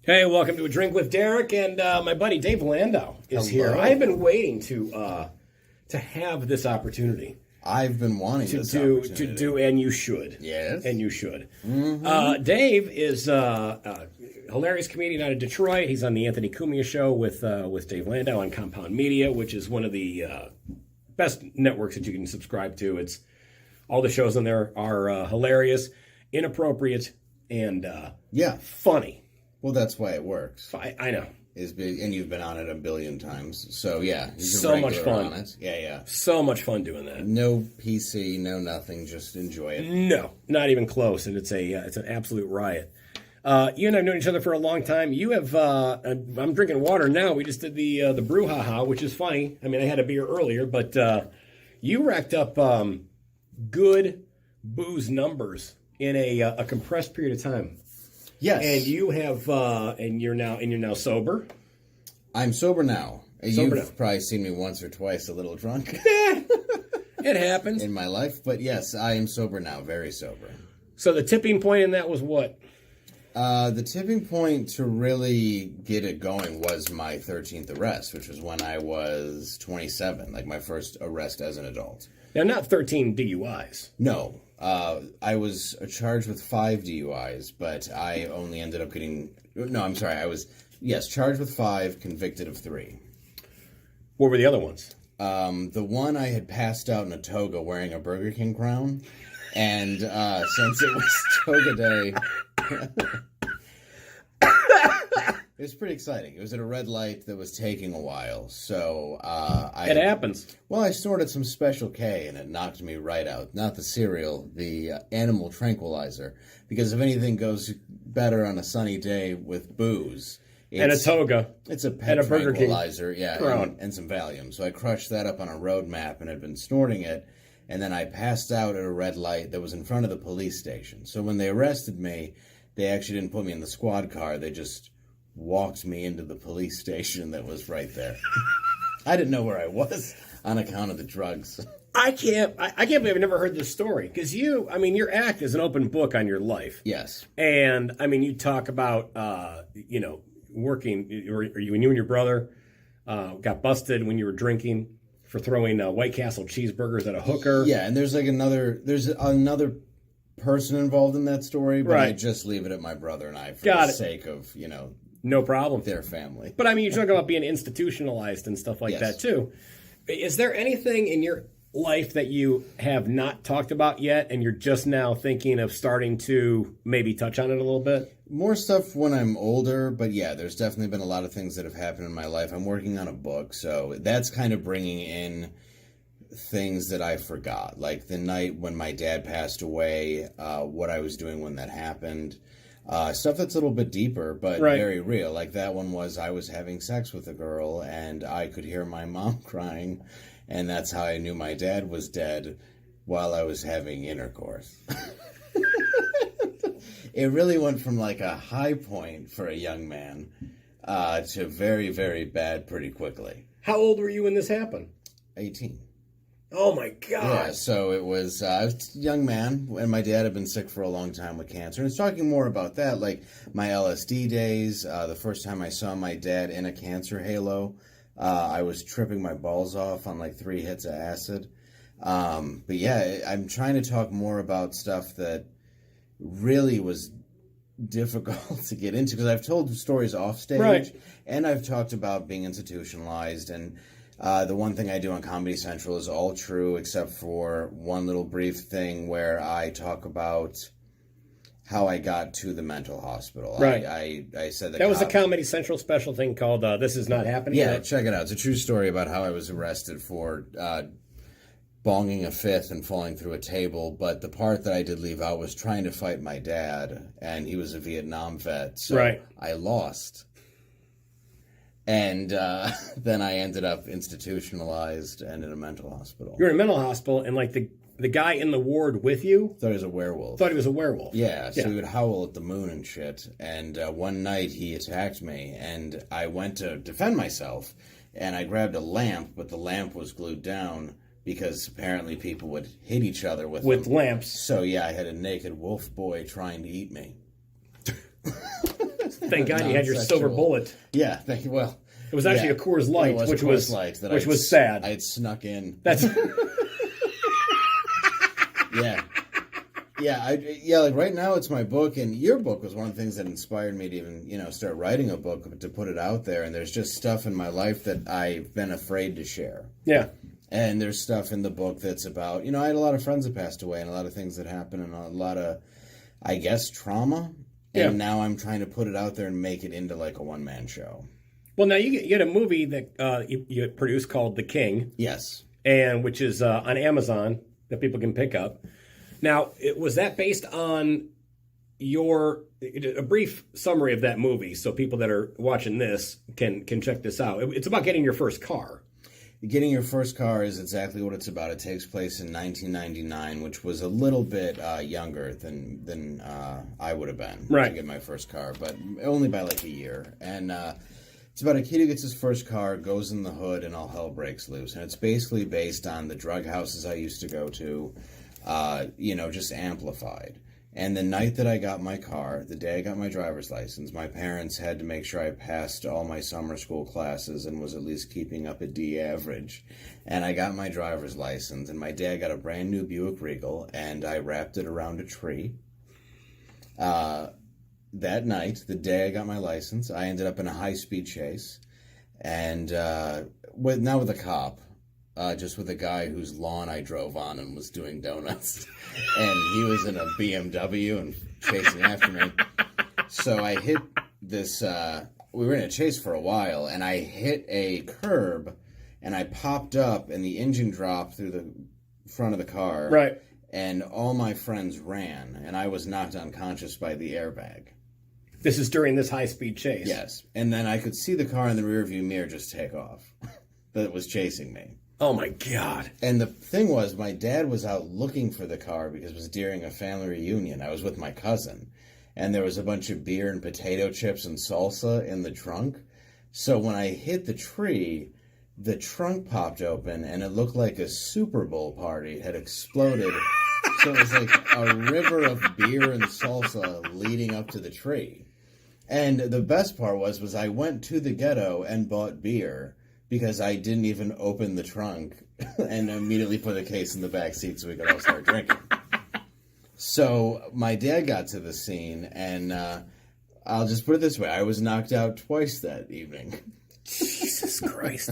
Hey, welcome to A Drink with Derek, and my buddy Dave Landau is here. I've been waiting to have this opportunity. I've been wanting to do, and you should. Yes. And you should. Mm-hmm. Dave is a hilarious comedian out of Detroit. He's on the Anthony Cumia Show with Dave Landau on Compound Media, which is one of the best networks that you can subscribe to. It's all the shows on there are hilarious, inappropriate, and funny. Well, that's why it works. I know. And you've been on it a billion times. So, yeah. So much fun. On it. Yeah. So much fun doing that. No PC, no nothing. Just enjoy it. No, not even close. And it's an absolute riot. You and I have known each other for a long time. You have, I'm drinking water now. We just did the brouhaha, which is funny. I mean, I had a beer earlier, but you racked up good booze numbers in a compressed period of time. Yes, and you have, and you're now sober. I'm sober now. You've probably seen me once or twice a little drunk. It happens in my life, but yes, I am sober now, very sober. So the tipping point in that was what? The tipping point to really get it going was my 13th arrest, which was when I was 27, like my first arrest as an adult. Now, not 13 DUIs. No. I was charged with 5 DUIs, but I only ended up getting... No, I'm sorry. I was, charged with 5, convicted of 3. What were the other ones? The one I had passed out in a toga wearing a Burger King crown, and since it was toga day... It was pretty exciting. It was at a red light that was taking a while, so it happens. Well, I snorted some Special K, and it knocked me right out. Not the cereal, the animal tranquilizer. Because if anything goes better on a sunny day with booze... And a toga. It's a pet tranquilizer, and some Valium. So I crushed that up on a road map and had been snorting it, and then I passed out at a red light that was in front of the police station. So when they arrested me, they actually didn't put me in the squad car. They just walked me into the police station that was right there. I didn't know where I was on account of the drugs. I can't believe I've never heard this story. Because your act is an open book on your life. Yes. And, you talk about, working, or you and your brother got busted when you were drinking for throwing White Castle cheeseburgers at a hooker. Yeah, and there's another person involved in that story, but right. I just leave it at my brother and I for the sake of, no problem. Their family. But you're talking about being institutionalized and stuff like that too. Is there anything in your life that you have not talked about yet and you're just now thinking of starting to maybe touch on it a little bit? More stuff when I'm older, but yeah, there's definitely been a lot of things that have happened in my life. I'm working on a book, so that's kind of bringing in things that I forgot. Like the night when my dad passed away, what I was doing when that happened. Stuff that's a little bit deeper, but very real. Like that one was I was having sex with a girl and I could hear my mom crying, and that's how I knew my dad was dead while I was having intercourse. It really went from like a high point for a young man to very, very bad pretty quickly. How old were you when this happened? 18. Oh my God. Yeah, so it was, I was a young man, and my dad had been sick for a long time with cancer. And it's talking more about that, like my LSD days, the first time I saw my dad in a cancer halo, I was tripping my balls off on like 3 hits of acid. But yeah, I'm trying to talk more about stuff that really was difficult to get into, because I've told stories off stage, and I've talked about being institutionalized, and the one thing I do on Comedy Central is all true except for one little brief thing where I talk about how I got to the mental hospital. Right. I said that was a Comedy Central special thing called This Is Not Happening. Yeah, check it out. It's a true story about how I was arrested for bonging a fifth and falling through a table, but the part that I did leave out was trying to fight my dad, and he was a Vietnam vet, so I lost. And then I ended up institutionalized and in a mental hospital. You were in a mental hospital, and like the guy in the ward with you thought he was a werewolf. Yeah, so he would howl at the moon and shit. And one night he attacked me, and I went to defend myself, and I grabbed a lamp, but the lamp was glued down because apparently people would hit each other with them. lamps. So yeah, I had a naked wolf boy trying to eat me. Thank God you had your silver bullet. Yeah, thank you. Well, it was actually a Coors Light, which was sad. I had snuck in. That's yeah. Like right now, it's my book, and your book was one of the things that inspired me to even start writing a book, to put it out there. And there's just stuff in my life that I've been afraid to share. Yeah. And there's stuff in the book that's about, I had a lot of friends that passed away and a lot of things that happened and a lot of, I guess, trauma. And now I'm trying to put it out there and make it into like a one-man show. Well, now you had a movie that you produced called The King. Yes. And which is on Amazon that people can pick up. Now, was that based on a brief summary of that movie so people that are watching this can check this out? It's about getting your first car. Getting your first car is exactly what it's about. It takes place in 1999, which was a little bit younger than I would have been to get my first car, but only by like a year. And it's about a kid who gets his first car, goes in the hood, and all hell breaks loose. And it's basically based on the drug houses I used to go to, just amplified. And the night that I got my car, the day I got my driver's license, my parents had to make sure I passed all my summer school classes and was at least keeping up a D average. And I got my driver's license, and my dad got a brand new Buick Regal, and I wrapped it around a tree. That night, the day I got my license, I ended up in a high-speed chase, and not with a cop. Just with a guy whose lawn I drove on and was doing donuts. And he was in a BMW and chasing after me. So I hit this, we were in a chase for a while, and I hit a curb, and I popped up, and the engine dropped through the front of the car. Right. And all my friends ran, and I was knocked unconscious by the airbag. This is during this high-speed chase? Yes. And then I could see the car in the rearview mirror just take off. That was chasing me. Oh, my God. And the thing was, my dad was out looking for the car because it was during a family reunion. I was with my cousin, and there was a bunch of beer and potato chips and salsa in the trunk. So when I hit the tree, the trunk popped open, and it looked like a Super Bowl party had exploded. So it was like a river of beer and salsa leading up to the tree. And the best part was I went to the ghetto and bought beer, because I didn't even open the trunk and immediately put a case in the back seat so we could all start drinking. So my dad got to the scene, and I'll just put it this way. I was knocked out twice that evening. Jesus Christ.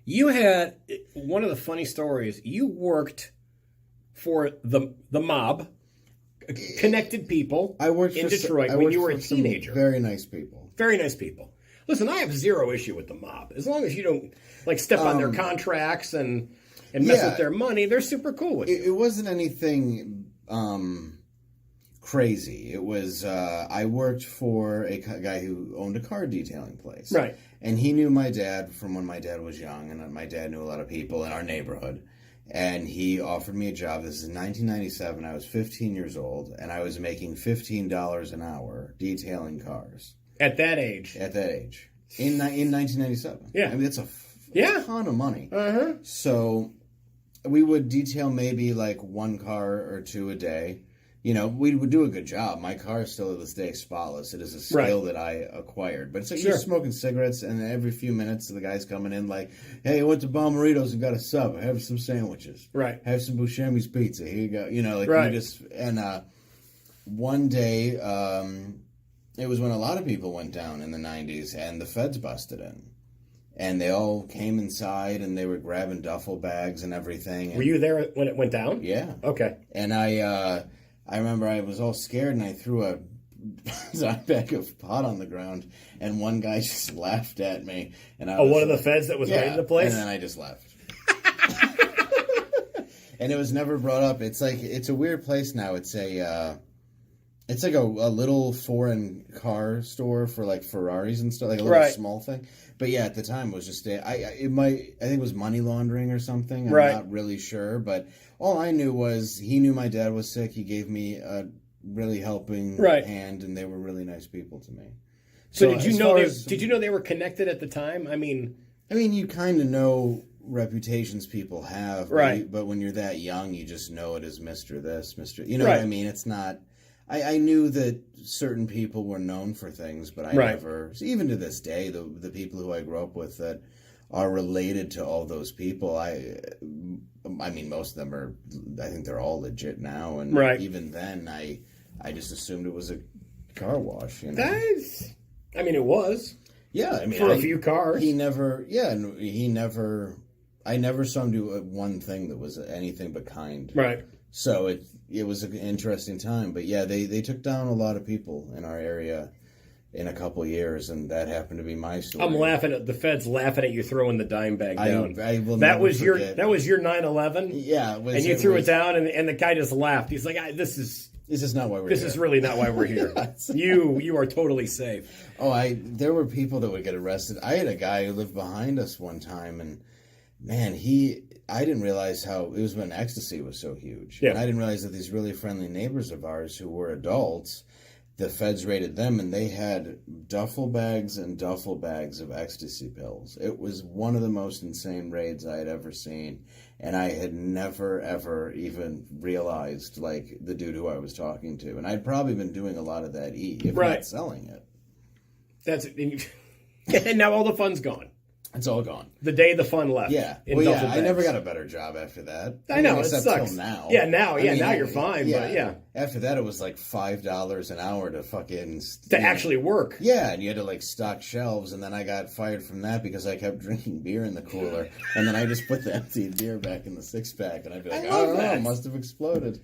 You had one of the funny stories. You worked for the mob, connected people in Detroit when you were a teenager. Very nice people. Very nice people. Listen, I have zero issue with the mob. As long as you don't step on their contracts and mess with their money, they're super cool with you. It wasn't anything crazy. It was I worked for a guy who owned a car detailing place. Right. And he knew my dad from when my dad was young, and my dad knew a lot of people in our neighborhood. And he offered me a job. This is 1997. I was 15 years old, and I was making $15 an hour detailing cars. At that age. In 1997. Yeah. I mean, that's a ton of money. Uh-huh. So we would detail maybe like one car or two a day. We would do a good job. My car is still to this day spotless. It is a skill that I acquired. But it's like you're smoking cigarettes, and every few minutes the guy's coming in like, hey, I went to Bomarito's and got a sub. Have some sandwiches. Right. Have some Buscemi's pizza. Here you go. One day... it was when a lot of people went down in the 90s, and the feds busted in. And they all came inside, and they were grabbing duffel bags and everything. And, were you there when it went down? Yeah. Okay. And I remember I was all scared, and I threw a bag of pot on the ground, and one guy just laughed at me. And one of the feds that was raiding the place? And then I just left. And it was never brought up. It's a weird place now. It's like a little foreign car store for like Ferraris and stuff, like a little small thing. But yeah, at the time it was just I think it was money laundering or something. I'm not really sure, but all I knew was he knew my dad was sick. He gave me a really helping hand, and they were really nice people to me. So did you know they were connected at the time? I mean, you kind of know reputations people have, right? But when you're that young, you just know it as Mr. This, Mr. You know what I mean? It's not. I knew that certain people were known for things, but I never, even to this day, the people who I grew up with that are related to all those people, I mean, most of them are, I think they're all legit now. And even then, I just assumed it was a car wash. You know? I mean, it was. Yeah, I mean, for a few cars. I never saw him do one thing that was anything but kind. Right. So it was an interesting time. But yeah, they took down a lot of people in our area in a couple years, and that happened to be my story. I'm laughing at the feds laughing at you throwing the dime bag down. I will that never was forget. That was your 9/11. Yeah, and you threw it down, and the guy just laughed. He's like, "This is not why we're here. This is really not why we're here. You are totally safe." Oh, there were people that would get arrested. I had a guy who lived behind us one time, and man, I didn't realize how it was when ecstasy was so huge. Yeah. And I didn't realize that these really friendly neighbors of ours who were adults, the feds raided them, and they had duffel bags and duffel bags of ecstasy pills. It was one of the most insane raids I had ever seen, and I had never, ever even realized, like, the dude who I was talking to. And I'd probably been doing a lot of that if not selling it. That's it. And now all the fun's gone. It's all gone. The day the fun left. Yeah. I never got a better job after that. I know, except it sucks. Till now. Yeah, now you're fine. Yeah. But yeah. After that, it was like $5 an hour to fucking... actually work. Yeah, and you had to like stock shelves, and then I got fired from that because I kept drinking beer in the cooler, and then I just put the empty beer back in the 6-pack, and I'd be like, oh, it must have exploded.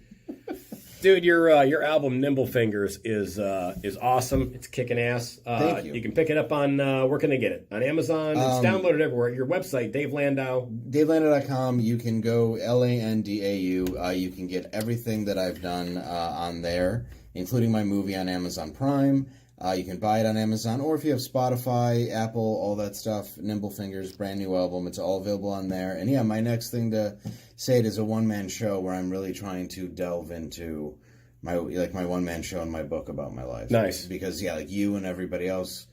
Dude, your album Nimble Fingers is awesome. It's kicking ass. Thank you. You can pick it up on where can they get it? On Amazon. It's downloaded everywhere. Your website, Dave Landau. DaveLandau.com. You can go LANDAU. You can get everything that I've done on there, including my movie on Amazon Prime. You can buy it on Amazon, or if you have Spotify, Apple, all that stuff, Nimble Fingers, brand new album. It's all available on there. And yeah, my next thing to say it is a one-man show where I'm really trying to delve into my one-man show and my book about my life. Nice. Because, yeah, like you and everybody else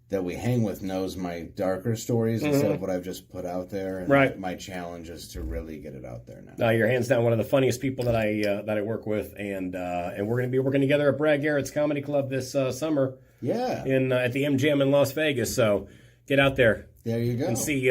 that we hang with knows my darker stories instead of what I've just put out there. And my challenge is to really get it out there now. You're hands down one of the funniest people that I work with, and we're going to be working together at Brad Garrett's Comedy Club this summer. Yeah. At the MGM in Las Vegas. So get out there. There you go. And see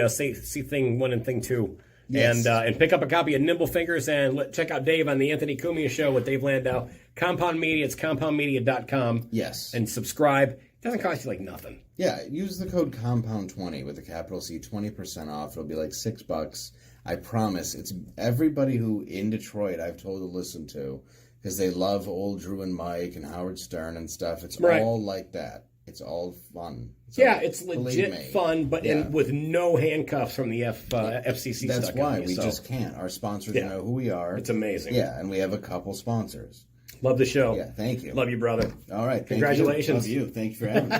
thing 1 and thing 2. Yes. And pick up a copy of Nimble Fingers, and check out Dave on the Anthony Cumia Show with Dave Landau. Compound Media, it's compoundmedia.com. Yes. And subscribe. It doesn't cost you like nothing. Yeah, use the code COMPOUND20 with a capital C, 20% off. It'll be like $6. I promise. It's everybody who in Detroit I've told to listen to, because they love old Drew and Mike and Howard Stern and stuff. It's all like that. It's all fun. So, it's legit fun, but with no handcuffs from the FCC. That's why we just can't. Our sponsors know who we are. It's amazing. Yeah, and we have a couple sponsors. Love the show. Yeah, thank you. Love you, brother. All right. Congratulations. Love you. Thank you for having me.